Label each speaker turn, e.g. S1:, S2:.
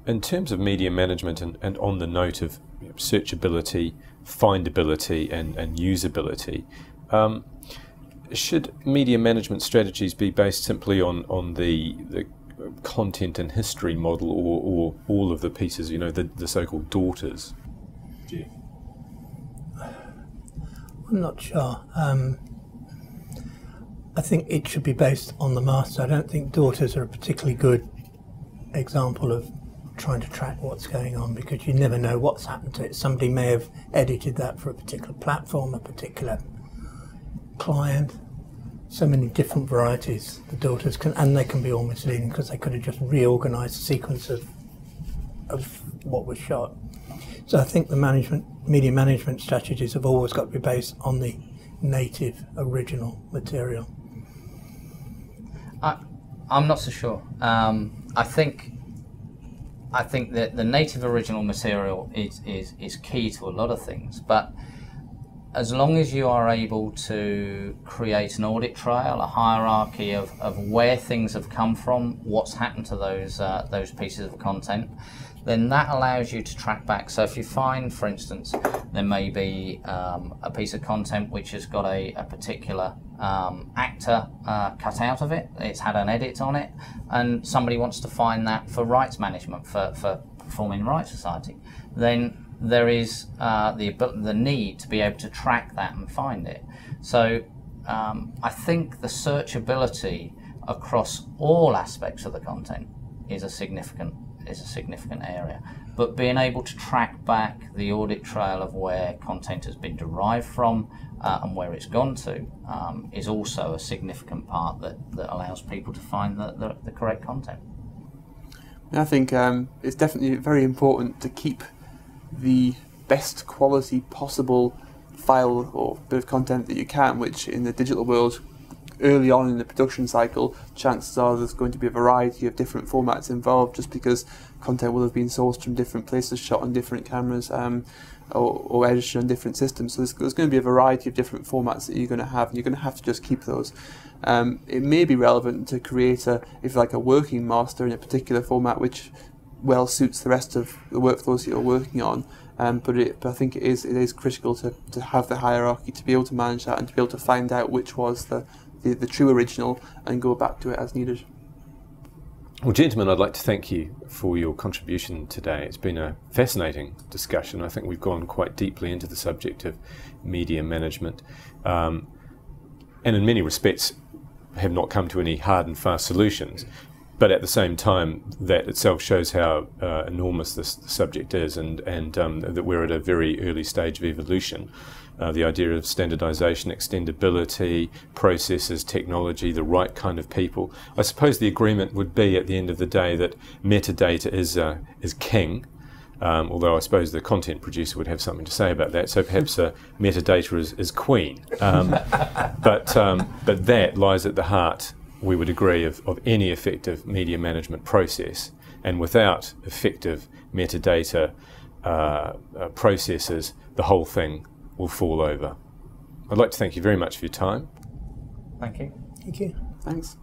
S1: in terms of media management and on the note of searchability, findability and usability, should media management strategies be based simply on the content and history model, or all of the pieces, the so-called daughters?
S2: Jeff?
S3: I'm not sure. I think it should be based on the master. I don't think daughters are a particularly good example of trying to track what's going on, because you never know what's happened to it. Somebody may have edited that for a particular platform, a particular client. So many different varieties the daughters can, and they can be all misleading because they could have just reorganised the sequence of what was shot. So I think the media management strategies have always got to be based on the native original material.
S4: I'm not so sure. I think that the native original material is key to a lot of things, but as long as you are able to create an audit trail, a hierarchy of where things have come from, what's happened to those pieces of content, then that allows you to track back. So if you find, for instance, there may be a piece of content which has got a particular actor cut out of it, it's had an edit on it, and somebody wants to find that for rights management, for Performing Rights Society, then there is the need to be able to track that and find it. So I think the searchability across all aspects of the content is a significant area. But being able to track back the audit trail of where content has been derived from and where it's gone to is also a significant part that allows people to find the correct content.
S5: I think it's definitely very important to keep the best quality possible file or bit of content that you can, which in the digital world, early on in the production cycle, chances are there's going to be a variety of different formats involved, just because content will have been sourced from different places, shot on different cameras, or edited on different systems. So there's going to be a variety of different formats that you're going to have, and you're going to have to just keep those. It may be relevant to create a working master in a particular format which well suits the rest of the workflows that you're working on, but I think it is critical to have the hierarchy, to be able to manage that and to be able to find out which was the true original and go back to it as needed.
S1: Well, gentlemen, I'd like to thank you for your contribution today. It's been a fascinating discussion. I think we've gone quite deeply into the subject of media management, and in many respects have not come to any hard and fast solutions. But at the same time, that itself shows how enormous this subject is, and that we're at a very early stage of evolution. The idea of standardization, extendability, processes, technology, the right kind of people. I suppose the agreement would be at the end of the day that metadata is king, although I suppose the content producer would have something to say about that. So perhaps metadata is queen. But that lies at the heart, we would agree, of any effective media management process. And without effective metadata processes, the whole thing will fall over. I'd like to thank you very much for your time.
S4: Thank you.
S3: Thank you.
S5: Thanks.